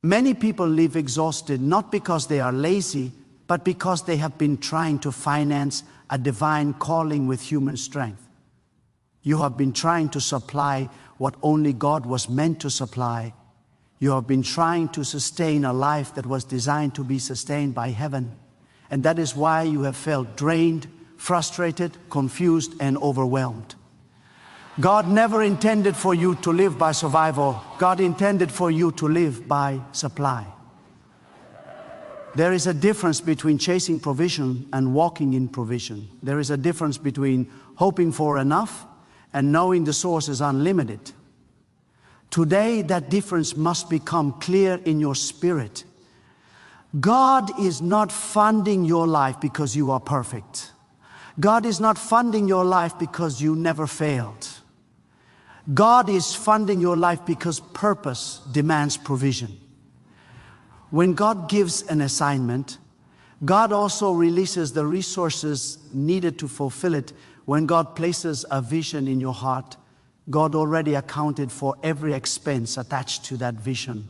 Many people live exhausted not because they are lazy, but because they have been trying to finance a divine calling with human strength. You have been trying to supply what only God was meant to supply. You have been trying to sustain a life that was designed to be sustained by heaven. And that is why you have felt drained, frustrated, confused, and overwhelmed. God never intended for you to live by survival. God intended for you to live by supply. There is a difference between chasing provision and walking in provision. There is a difference between hoping for enough and knowing the source is unlimited. Today, that difference must become clear in your spirit. God is not funding your life because you are perfect. God is not funding your life because you never failed. God is funding your life because purpose demands provision. When God gives an assignment, God also releases the resources needed to fulfill it. When God places a vision in your heart, God already accounted for every expense attached to that vision.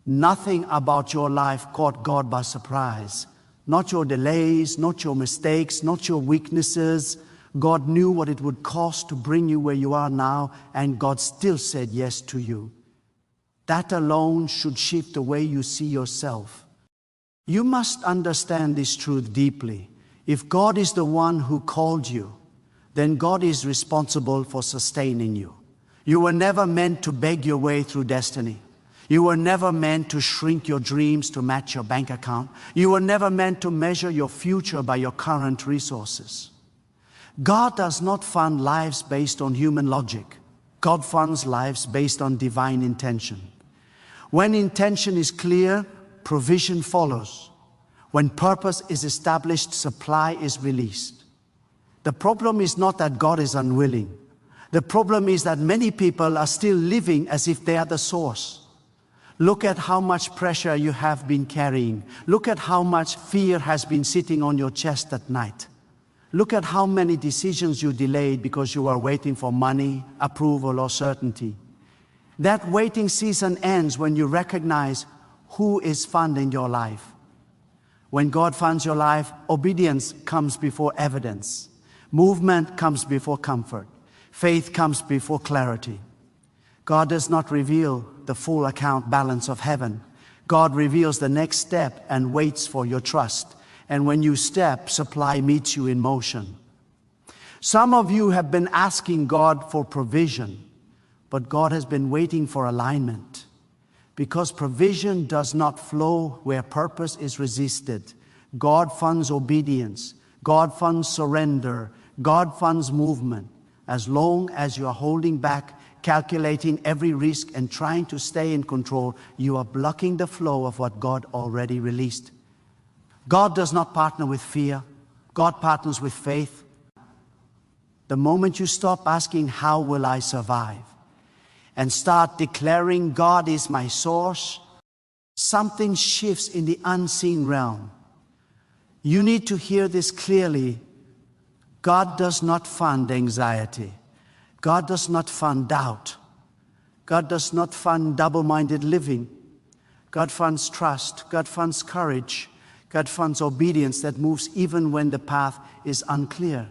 Nothing about your life caught God by surprise. Not your delays, not your mistakes, not your weaknesses. God knew what it would cost to bring you where you are now, and God still said yes to you. That alone should shift the way you see yourself. You must understand this truth deeply. If God is the one who called you, then God is responsible for sustaining you. You were never meant to beg your way through destiny. You were never meant to shrink your dreams to match your bank account. You were never meant to measure your future by your current resources. God does not fund lives based on human logic. God funds lives based on divine intention. When intention is clear, provision follows. When purpose is established, supply is released. The problem is not that God is unwilling. The problem is that many people are still living as if they are the source. Look at how much pressure you have been carrying. Look at how much fear has been sitting on your chest at night. Look at how many decisions you delayed because you were waiting for money, approval, or certainty. That waiting season ends when you recognize who is funding your life. When God funds your life, obedience comes before evidence. Movement comes before comfort. Faith comes before clarity. God does not reveal the full account balance of heaven. God reveals the next step and waits for your trust. And when you step, supply meets you in motion. Some of you have been asking God for provision, but God has been waiting for alignment. Because provision does not flow where purpose is resisted. God funds obedience. God funds surrender. God funds movement. As long as you are holding back, calculating every risk and trying to stay in control, you are blocking the flow of what God already released. God does not partner with fear. God partners with faith. The moment you stop asking, how will I survive? And start declaring, God is my source, something shifts in the unseen realm. You need to hear this clearly. God does not fund anxiety. God does not fund doubt. God does not fund double-minded living. God funds trust. God funds courage. God funds obedience that moves even when the path is unclear.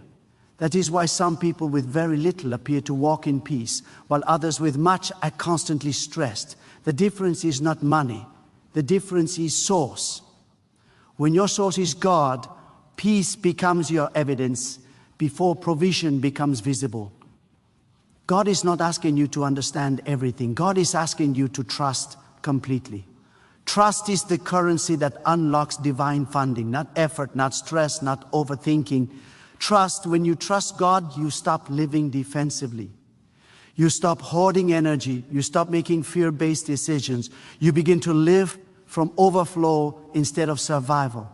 That is why some people with very little appear to walk in peace, while others with much are constantly stressed. The difference is not money. The difference is source. When your source is God, peace becomes your evidence before provision becomes visible. God is not asking you to understand everything. God is asking you to trust completely. Trust is the currency that unlocks divine funding, not effort, not stress, not overthinking. Trust, when you trust God, you stop living defensively. You stop hoarding energy. You stop making fear-based decisions. You begin to live from overflow instead of survival.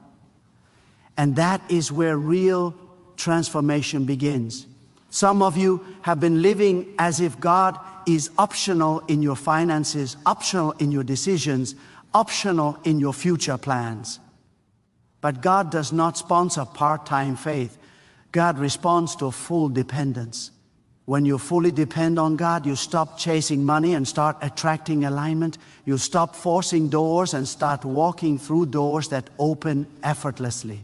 And that is where real transformation begins. Some of you have been living as if God is optional in your finances, optional in your decisions, optional in your future plans. But God does not sponsor part-time faith. God responds to full dependence. When you fully depend on God, you stop chasing money and start attracting alignment. You stop forcing doors and start walking through doors that open effortlessly.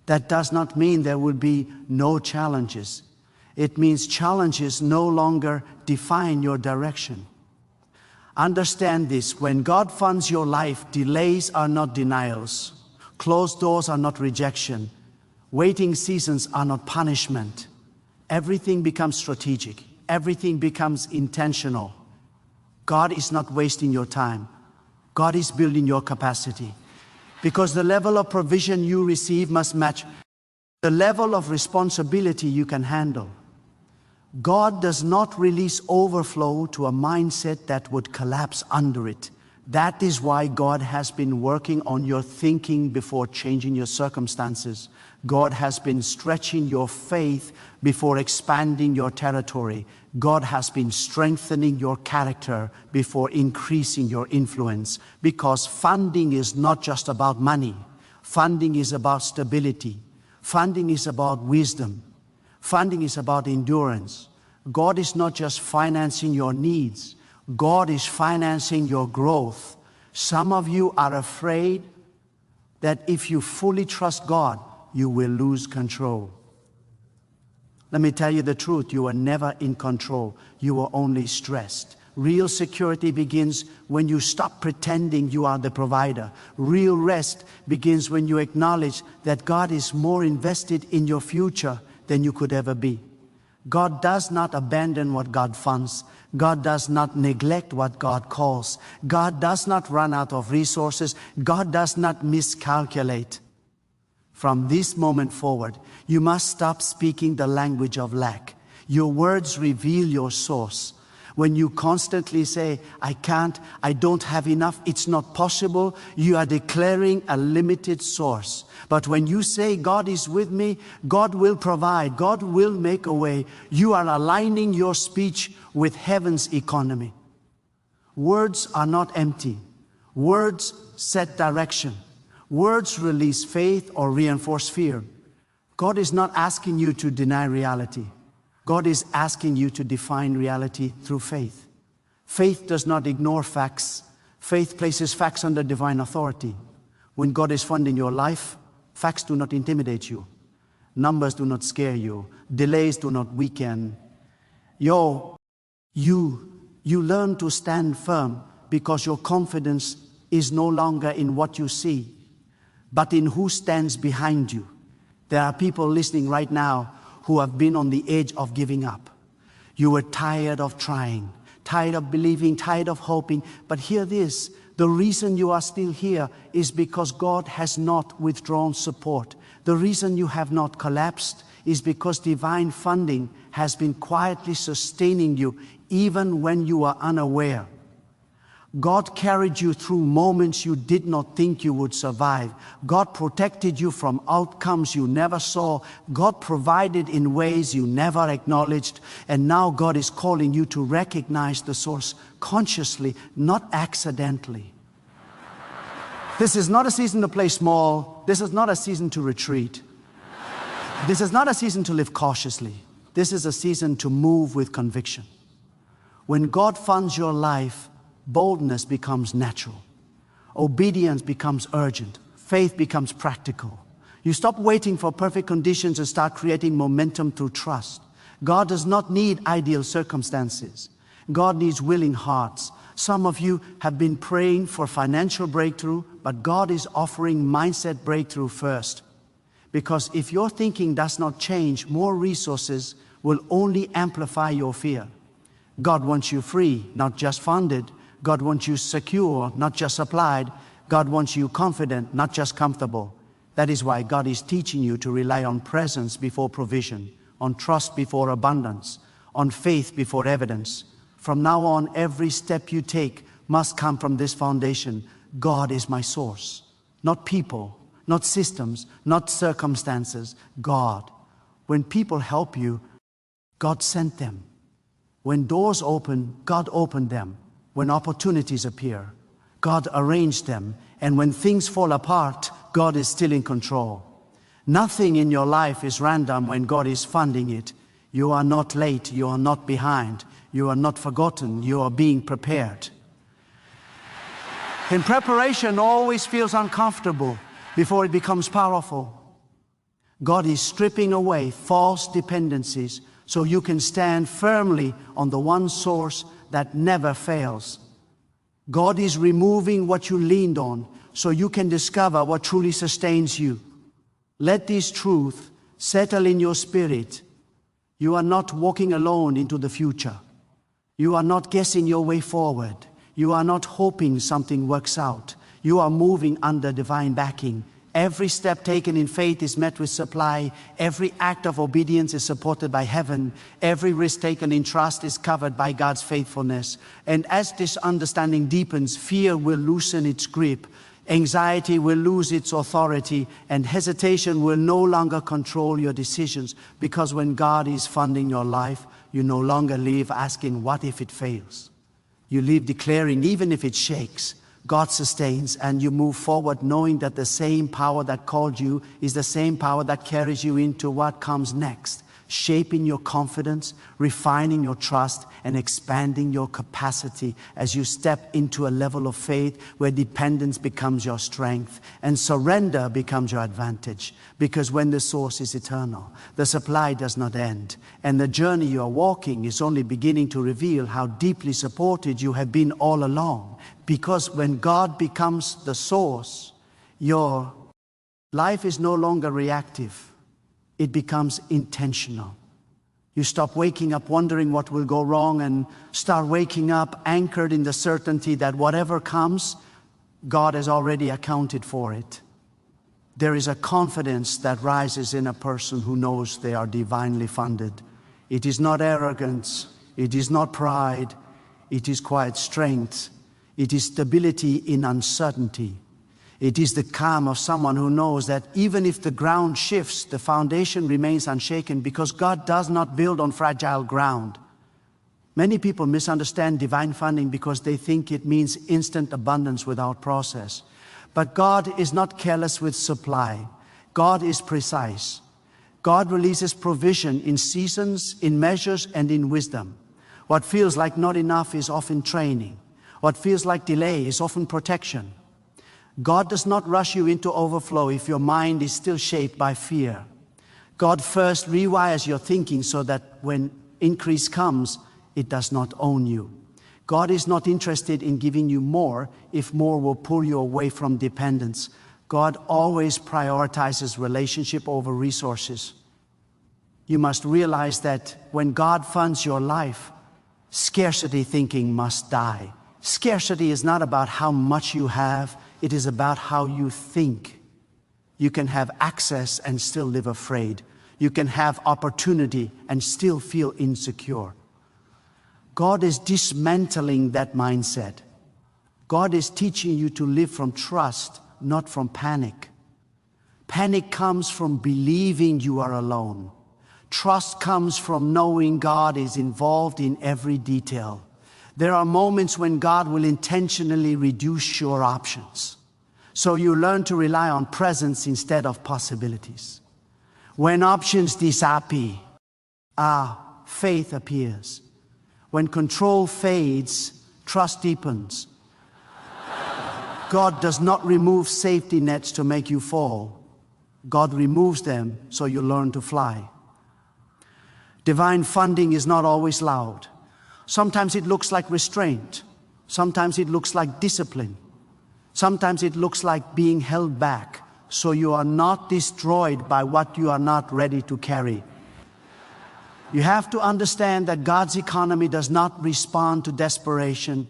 That does not mean there will be no challenges. It means challenges no longer define your direction. Understand this: when God funds your life, delays are not denials. Closed doors are not rejection. Waiting seasons are not punishment. Everything becomes strategic. Everything becomes intentional. God is not wasting your time. God is building your capacity. Because the level of provision you receive must match the level of responsibility you can handle. God does not release overflow to a mindset that would collapse under it. That is why God has been working on your thinking before changing your circumstances. God has been stretching your faith before expanding your territory. God has been strengthening your character before increasing your influence. Because funding is not just about money. Funding is about stability. Funding is about wisdom. Funding is about endurance. God is not just financing your needs. God is financing your growth. Some of you are afraid that if you fully trust God, you will lose control. Let me tell you the truth: you are never in control. You are only stressed. Real security begins when you stop pretending you are the provider. Real rest begins when you acknowledge that God is more invested in your future than you could ever be. God does not abandon what God funds. God does not neglect what God calls. God does not run out of resources. God does not miscalculate. From this moment forward, you must stop speaking the language of lack. Your words reveal your source. When you constantly say, I can't, I don't have enough, it's not possible, you are declaring a limited source. But when you say, God is with me, God will provide, God will make a way, you are aligning your speech with heaven's economy. Words are not empty. Words set direction. Words release faith or reinforce fear. God is not asking you to deny reality. God is asking you to define reality through faith. Faith does not ignore facts. Faith places facts under divine authority. When God is funding your life, facts do not intimidate you. Numbers do not scare you. Delays do not weaken. You learn to stand firm because your confidence is no longer in what you see, but in who stands behind you. There are people listening right now who have been on the edge of giving up. You were tired of trying, tired of believing, tired of hoping. But hear this: the reason you are still here is because God has not withdrawn support. The reason you have not collapsed is because divine funding has been quietly sustaining you even when you are unaware. God carried you through moments you did not think you would survive. God protected you from outcomes you never saw. God provided in ways you never acknowledged. And now God is calling you to recognize the source consciously, not accidentally. This is not a season to play small. This is not a season to retreat. This is not a season to live cautiously. This is a season to move with conviction. When God funds your life, boldness becomes natural. Obedience becomes urgent. Faith becomes practical. You stop waiting for perfect conditions and start creating momentum through trust. God does not need ideal circumstances. God needs willing hearts. Some of you have been praying for financial breakthrough, but God is offering mindset breakthrough first. Because if your thinking does not change, more resources will only amplify your fear. God wants you free, not just funded. God wants you secure, not just supplied. God wants you confident, not just comfortable. That is why God is teaching you to rely on presence before provision, on trust before abundance, on faith before evidence. From now on, every step you take must come from this foundation: God is my source. Not people, not systems, not circumstances. God. When people help you, God sent them. When doors open, God opened them. When opportunities appear, God arranged them. And when things fall apart, God is still in control. Nothing in your life is random when God is funding it. You are not late. You are not behind. You are not forgotten. You are being prepared. In preparation always feels uncomfortable before it becomes powerful. God is stripping away false dependencies so you can stand firmly on the one source that never fails. God is removing what you leaned on so you can discover what truly sustains you. Let this truth settle in your spirit. You are not walking alone into the future. You are not guessing your way forward. You are not hoping something works out. You are moving under divine backing. Every step taken in faith is met with supply. Every act of obedience is supported by heaven. Every risk taken in trust is covered by God's faithfulness. And as this understanding deepens, fear will loosen its grip. Anxiety will lose its authority, and hesitation will no longer control your decisions, because when God is funding your life, you no longer live asking, what if it fails? You live declaring, even if it shakes, God sustains, and you move forward knowing that the same power that called you is the same power that carries you into what comes next, shaping your confidence, refining your trust, and expanding your capacity as you step into a level of faith where dependence becomes your strength and surrender becomes your advantage. Because when the source is eternal, the supply does not end, and the journey you are walking is only beginning to reveal how deeply supported you have been all along. Because when God becomes the source, your life is no longer reactive. It becomes intentional. You stop waking up wondering what will go wrong and start waking up anchored in the certainty that whatever comes, God has already accounted for it. There is a confidence that rises in a person who knows they are divinely funded. It is not arrogance. It is not pride. It is quiet strength. It is stability in uncertainty. It is the calm of someone who knows that even if the ground shifts, the foundation remains unshaken, because God does not build on fragile ground. Many people misunderstand divine funding because they think it means instant abundance without process. But God is not careless with supply. God is precise. God releases provision in seasons, in measures, and in wisdom. What feels like not enough is often training. What feels like delay is often protection. God does not rush you into overflow if your mind is still shaped by fear. God first rewires your thinking so that when increase comes, it does not own you. God is not interested in giving you more if more will pull you away from dependence. God always prioritizes relationship over resources. You must realize that when God funds your life, scarcity thinking must die. Scarcity is not about how much you have. It is about how you think. You can have access and still live afraid. You can have opportunity and still feel insecure. God is dismantling that mindset. God is teaching you to live from trust, not from panic. Panic comes from believing you are alone. Trust comes from knowing God is involved in every detail. There are moments when God will intentionally reduce your options, so you learn to rely on presence instead of possibilities. When options disappear, faith appears. When control fades, trust deepens. God does not remove safety nets to make you fall. God removes them so you learn to fly. Divine funding is not always loud. Sometimes it looks like restraint. Sometimes it looks like discipline. Sometimes it looks like being held back so you are not destroyed by what you are not ready to carry. You have to understand that God's economy does not respond to desperation.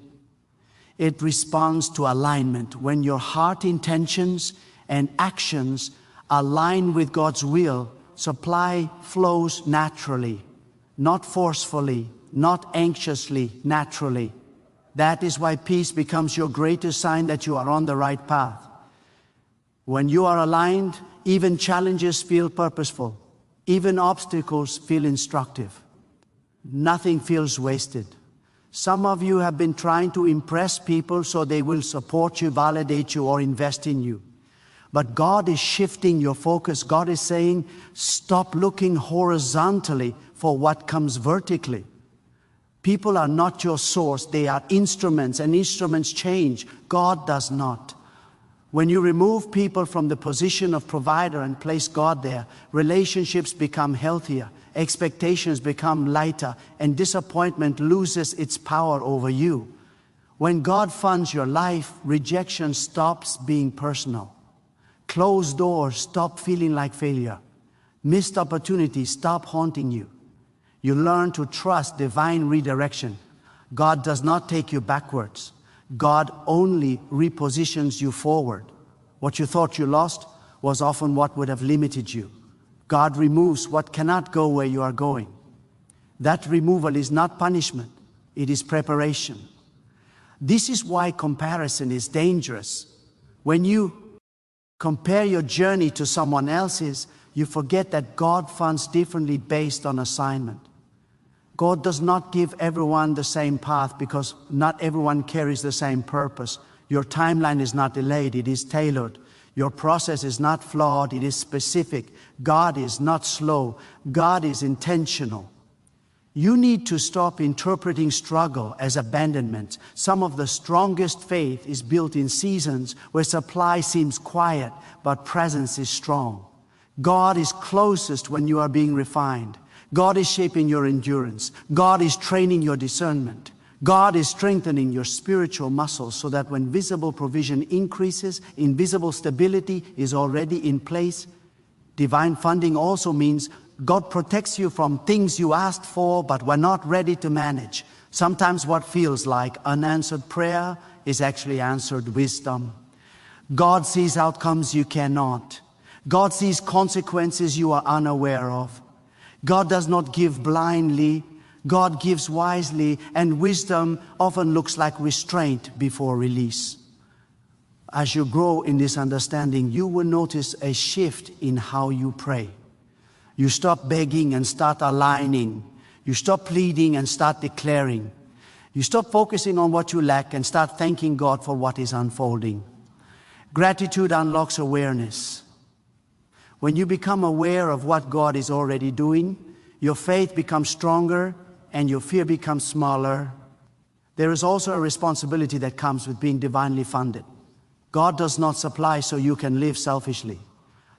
It responds to alignment. When your heart intentions and actions align with God's will, supply flows naturally, not forcefully, not anxiously, naturally. That is why peace becomes your greatest sign that you are on the right path. When you are aligned, even challenges feel purposeful. Even obstacles feel instructive. Nothing feels wasted. Some of you have been trying to impress people so they will support you, validate you, or invest in you. But God is shifting your focus. God is saying, stop looking horizontally for what comes vertically. People are not your source, they are instruments, and instruments change. God does not. When you remove people from the position of provider and place God there, relationships become healthier, expectations become lighter, and disappointment loses its power over you. When God funds your life, rejection stops being personal. Closed doors stop feeling like failure. Missed opportunities stop haunting you. You learn to trust divine redirection. God does not take you backwards. God only repositions you forward. What you thought you lost was often what would have limited you. God removes what cannot go where you are going. That removal is not punishment, it is preparation. This is why comparison is dangerous. When you compare your journey to someone else's, you forget that God funds differently based on assignment. God does not give everyone the same path because not everyone carries the same purpose. Your timeline is not delayed, it is tailored. Your process is not flawed, it is specific. God is not slow, God is intentional. You need to stop interpreting struggle as abandonment. Some of the strongest faith is built in seasons where supply seems quiet, but presence is strong. God is closest when you are being refined. God is shaping your endurance. God is training your discernment. God is strengthening your spiritual muscles so that when visible provision increases, invisible stability is already in place. Divine funding also means God protects you from things you asked for but were not ready to manage. Sometimes what feels like unanswered prayer is actually answered wisdom. God sees outcomes you cannot. God sees consequences you are unaware of. God does not give blindly. God gives wisely, and wisdom often looks like restraint before release. As you grow in this understanding, you will notice a shift in how you pray. You stop begging and start aligning. You stop pleading and start declaring. You stop focusing on what you lack and start thanking God for what is unfolding. Gratitude unlocks awareness. When you become aware of what God is already doing, your faith becomes stronger and your fear becomes smaller. There is also a responsibility that comes with being divinely funded. God does not supply so you can live selfishly.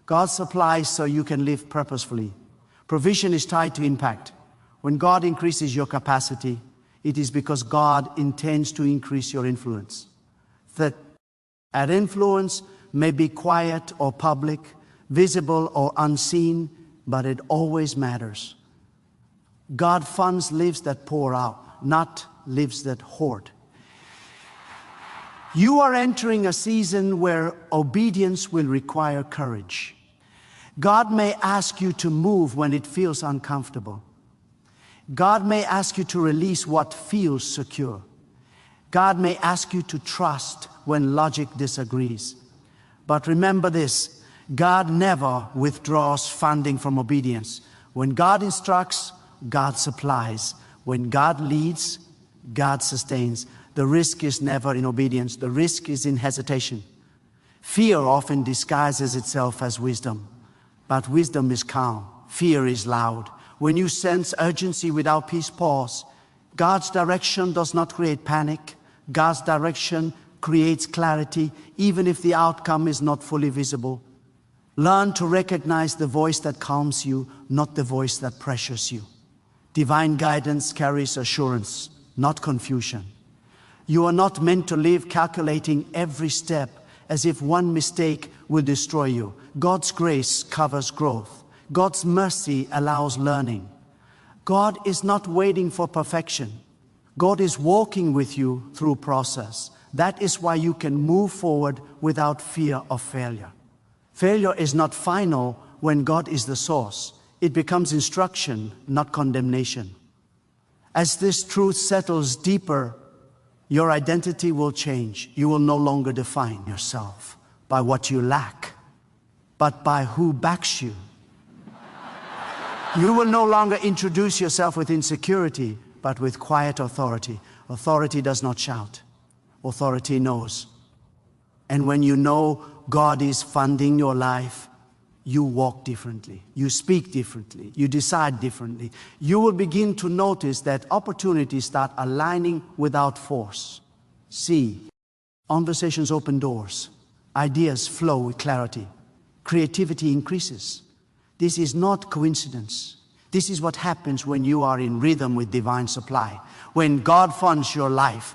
God supplies so you can live purposefully. Provision is tied to impact. When God increases your capacity, it is because God intends to increase your influence. That influence may be quiet or public, visible or unseen, but it always matters. God funds lives that pour out, not lives that hoard. You are entering a season where obedience will require courage. God may ask you to move when it feels uncomfortable. God may ask you to release what feels secure. God may ask you to trust when logic disagrees. But remember this, God never withdraws funding from obedience. When God instructs, God supplies. When God leads, God sustains. The risk is never in obedience. The risk is in hesitation. Fear often disguises itself as wisdom, but wisdom is calm. Fear is loud. When you sense urgency without peace, pause. God's direction does not create panic. God's direction creates clarity, even if the outcome is not fully visible. Learn to recognize the voice that calms you, not the voice that pressures you. Divine guidance carries assurance, not confusion. You are not meant to live calculating every step as if one mistake will destroy you. God's grace covers growth. God's mercy allows learning. God is not waiting for perfection. God is walking with you through process. That is why you can move forward without fear of failure. Failure is not final when God is the source. It becomes instruction, not condemnation. As this truth settles deeper, your identity will change. You will no longer define yourself by what you lack, but by who backs you. You will no longer introduce yourself with insecurity, but with quiet authority. Authority does not shout. Authority knows. And when you know God is funding your life, you walk differently, you speak differently, you decide differently. You will begin to notice that opportunities start aligning without force. See, conversations open doors, ideas flow with clarity, creativity increases. This is not coincidence. This is what happens when you are in rhythm with divine supply. When God funds your life,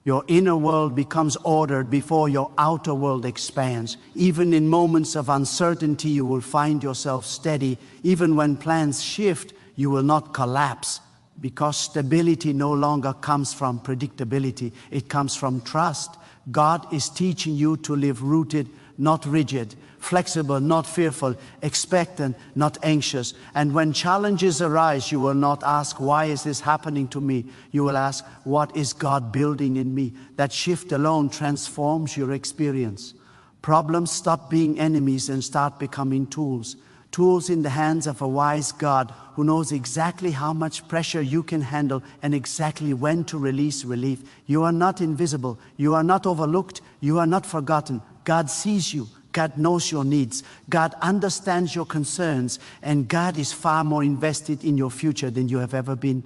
your inner world becomes ordered before your outer world expands. Even in moments of uncertainty, you will find yourself steady. Even when plans shift, you will not collapse, because stability no longer comes from predictability. It comes from trust. God is teaching you to live rooted, not rigid, flexible, not fearful, expectant, not anxious. And when challenges arise, you will not ask, why is this happening to me? You will ask, what is God building in me? That shift alone transforms your experience. Problems stop being enemies and start becoming tools. Tools in the hands of a wise God who knows exactly how much pressure you can handle and exactly when to release relief. You are not invisible. You are not overlooked. You are not forgotten. God sees you. God knows your needs. God understands your concerns. And God is far more invested in your future than you have ever been.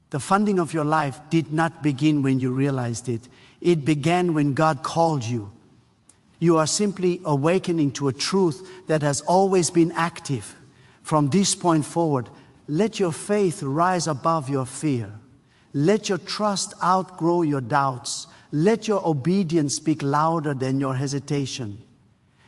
The funding of your life did not begin when you realized it. It began when God called you. You are simply awakening to a truth that has always been active. From this point forward, let your faith rise above your fear. Let your trust outgrow your doubts. Let your obedience speak louder than your hesitation.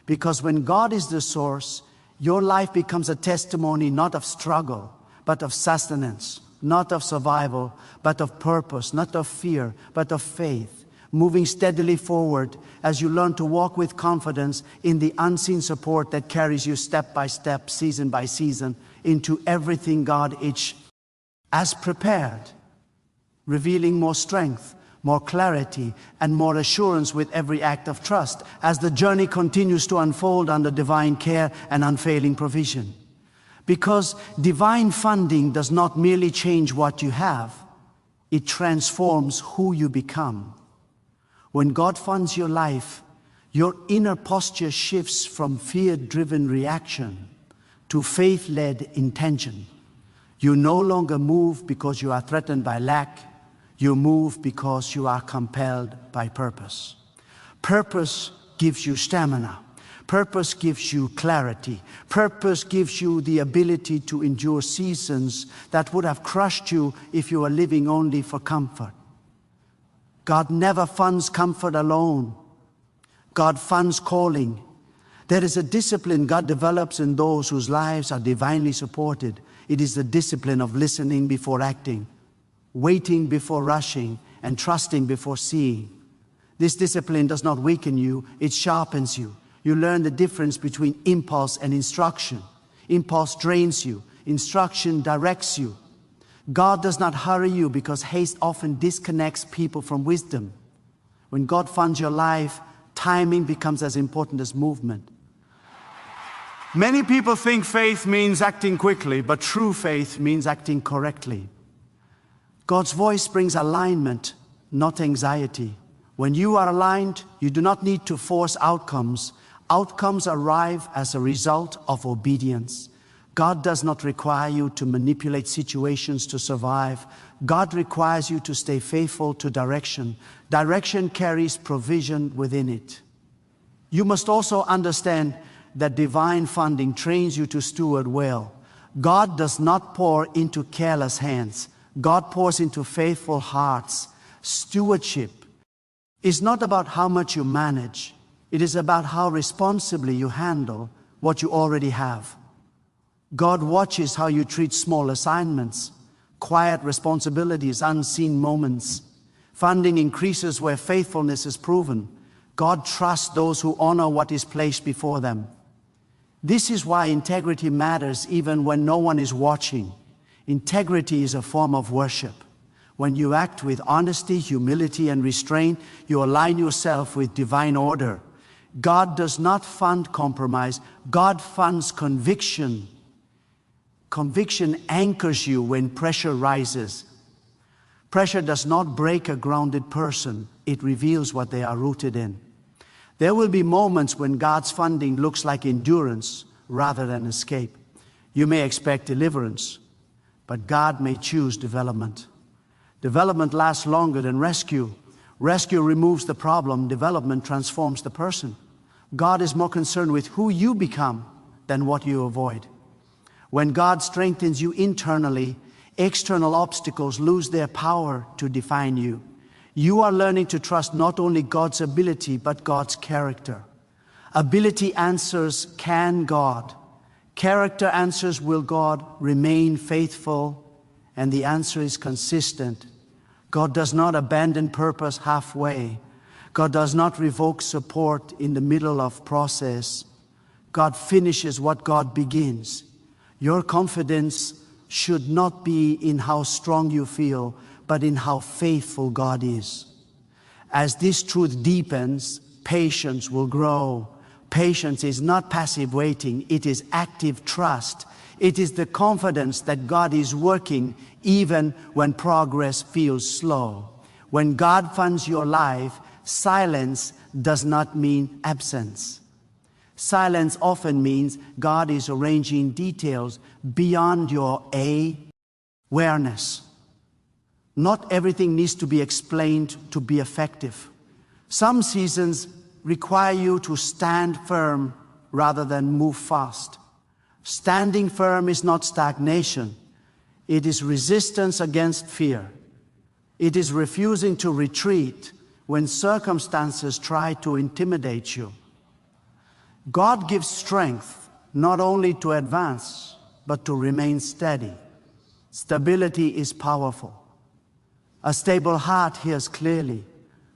Because when God is the source, your life becomes a testimony not of struggle, but of sustenance, not of survival, but of purpose, not of fear, but of faith. Moving steadily forward as you learn to walk with confidence in the unseen support that carries you step by step, season by season, into everything God each has prepared, revealing more strength, more clarity, and more assurance with every act of trust as the journey continues to unfold under divine care and unfailing provision. Because divine funding does not merely change what you have, it transforms who you become. When God funds your life, your inner posture shifts from fear-driven reaction to faith-led intention. You no longer move because you are threatened by lack. You move because you are compelled by purpose. Purpose gives you stamina. Purpose gives you clarity. Purpose gives you the ability to endure seasons that would have crushed you if you were living only for comfort. God never funds comfort alone. God funds calling. There is a discipline God develops in those whose lives are divinely supported. It is the discipline of listening before acting, waiting before rushing, and trusting before seeing. This discipline does not weaken you, it sharpens you. You learn the difference between impulse and instruction. Impulse drains you, instruction directs you. God does not hurry you because haste often disconnects people from wisdom. When God funds your life, timing becomes as important as movement. Many people think faith means acting quickly, but true faith means acting correctly. God's voice brings alignment, not anxiety. When you are aligned, you do not need to force outcomes. Outcomes arrive as a result of obedience. God does not require you to manipulate situations to survive. God requires you to stay faithful to direction. Direction carries provision within it. You must also understand that divine funding trains you to steward well. God does not pour into careless hands. God pours into faithful hearts. Stewardship is not about how much you manage. It is about how responsibly you handle what you already have. God watches how you treat small assignments, quiet responsibilities, unseen moments. Funding increases where faithfulness is proven. God trusts those who honor what is placed before them. This is why integrity matters even when no one is watching. Integrity is a form of worship. When you act with honesty, humility, and restraint, you align yourself with divine order. God does not fund compromise. God funds conviction. Conviction anchors you when pressure rises. Pressure does not break a grounded person. It reveals what they are rooted in. There will be moments when God's funding looks like endurance rather than escape. You may expect deliverance, but God may choose development. Development lasts longer than rescue. Rescue removes the problem. Development transforms the person. God is more concerned with who you become than what you avoid. When God strengthens you internally, external obstacles lose their power to define you. You are learning to trust not only God's ability, but God's character. Ability answers, can God? Character answers, will God remain faithful? And the answer is consistent. God does not abandon purpose halfway. God does not revoke support in the middle of process. God finishes what God begins. Your confidence should not be in how strong you feel, but in how faithful God is. As this truth deepens, patience will grow. Patience is not passive waiting, it is active trust. It is the confidence that God is working even when progress feels slow. When God funds your life, silence does not mean absence. Silence often means God is arranging details beyond your awareness. Not everything needs to be explained to be effective. Some seasons require you to stand firm rather than move fast. Standing firm is not stagnation. It is resistance against fear. It is refusing to retreat when circumstances try to intimidate you. God gives strength not only to advance, but to remain steady. Stability is powerful. A stable heart hears clearly.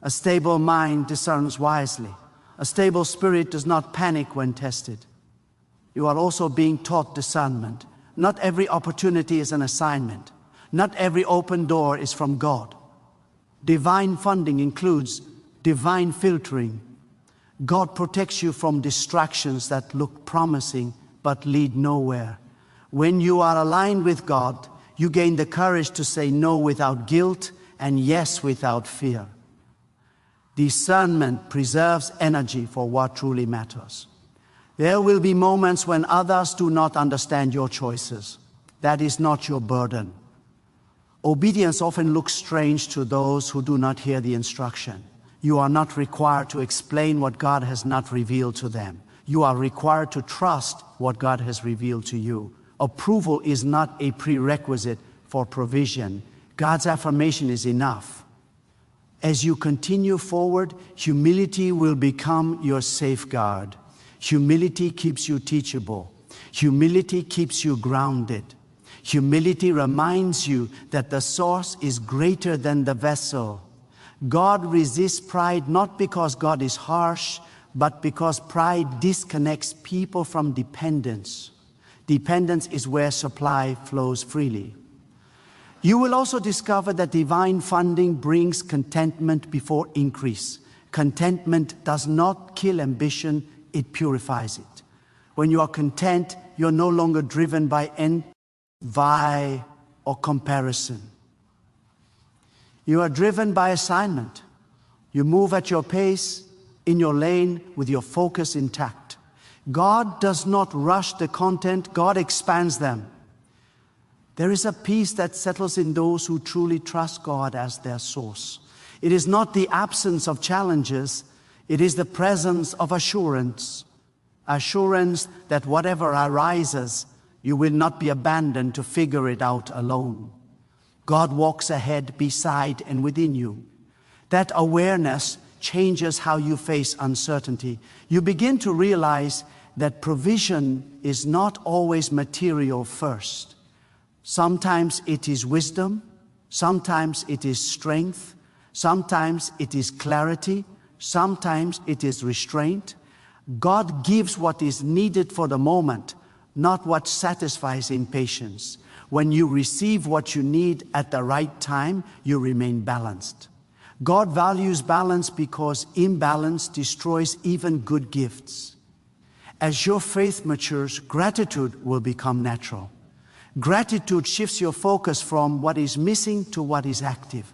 A stable mind discerns wisely. A stable spirit does not panic when tested. You are also being taught discernment. Not every opportunity is an assignment. Not every open door is from God. Divine funding includes divine filtering. God protects you from distractions that look promising but lead nowhere. When you are aligned with God, you gain the courage to say no without guilt and yes without fear. Discernment preserves energy for what truly matters. There will be moments when others do not understand your choices. That is not your burden. Obedience often looks strange to those who do not hear the instruction. You are not required to explain what God has not revealed to them. You are required to trust what God has revealed to you. Approval is not a prerequisite for provision. God's affirmation is enough. As you continue forward, humility will become your safeguard. Humility keeps you teachable. Humility keeps you grounded. Humility reminds you that the source is greater than the vessel. God resists pride not because God is harsh, but because pride disconnects people from dependence. Dependence is where supply flows freely. You will also discover that divine funding brings contentment before increase. Contentment does not kill ambition, it purifies it. When you are content, you're no longer driven by envy or comparison. You are driven by assignment. You move at your pace, in your lane, with your focus intact. God does not rush the content, God expands them. There is a peace that settles in those who truly trust God as their source. It is not the absence of challenges, it is the presence of assurance. Assurance that whatever arises, you will not be abandoned to figure it out alone. God walks ahead, beside, and within you. That awareness changes how you face uncertainty. You begin to realize that provision is not always material first. Sometimes it is wisdom, sometimes it is strength, sometimes it is clarity, sometimes it is restraint. God gives what is needed for the moment, not what satisfies impatience. When you receive what you need at the right time, you remain balanced. God values balance because imbalance destroys even good gifts. As your faith matures, gratitude will become natural. Gratitude shifts your focus from what is missing to what is active.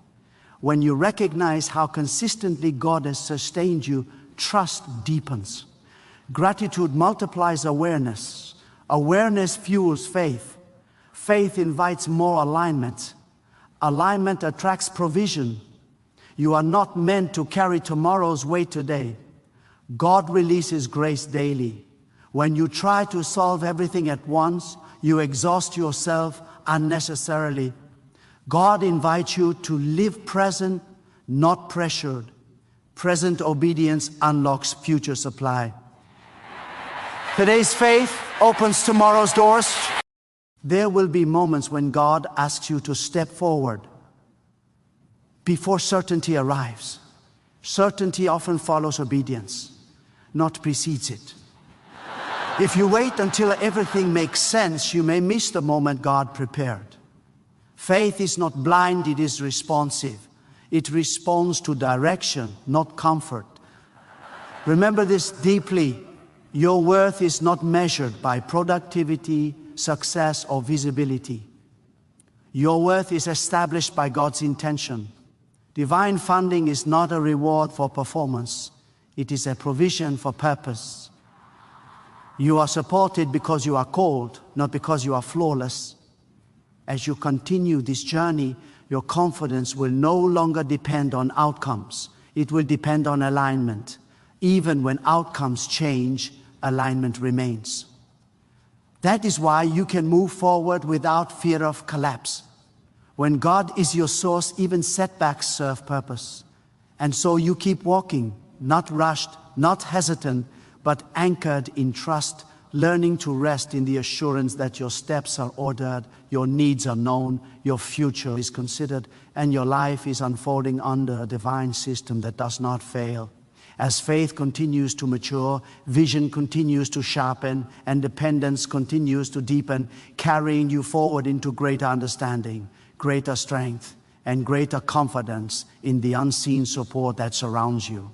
When you recognize how consistently God has sustained you, trust deepens. Gratitude multiplies awareness. Awareness fuels faith. Faith invites more alignment. Alignment attracts provision. You are not meant to carry tomorrow's weight today. God releases grace daily. When you try to solve everything at once, you exhaust yourself unnecessarily. God invites you to live present, not pressured. Present obedience unlocks future supply. Today's faith opens tomorrow's doors. There will be moments when God asks you to step forward before certainty arrives. Certainty often follows obedience, not precedes it. If you wait until everything makes sense, you may miss the moment God prepared. Faith is not blind, it is responsive. It responds to direction, not comfort. Remember this deeply. Your worth is not measured by productivity, success, or visibility. Your worth is established by God's intention. Divine funding is not a reward for performance. It is a provision for purpose. You are supported because you are called, not because you are flawless. As you continue this journey, your confidence will no longer depend on outcomes. It will depend on alignment. Even when outcomes change, alignment remains. That is why you can move forward without fear of collapse. When God is your source, even setbacks serve purpose. And so you keep walking, not rushed, not hesitant, but anchored in trust, learning to rest in the assurance that your steps are ordered, your needs are known, your future is considered, and your life is unfolding under a divine system that does not fail. As faith continues to mature, vision continues to sharpen, and dependence continues to deepen, carrying you forward into greater understanding, greater strength, and greater confidence in the unseen support that surrounds you.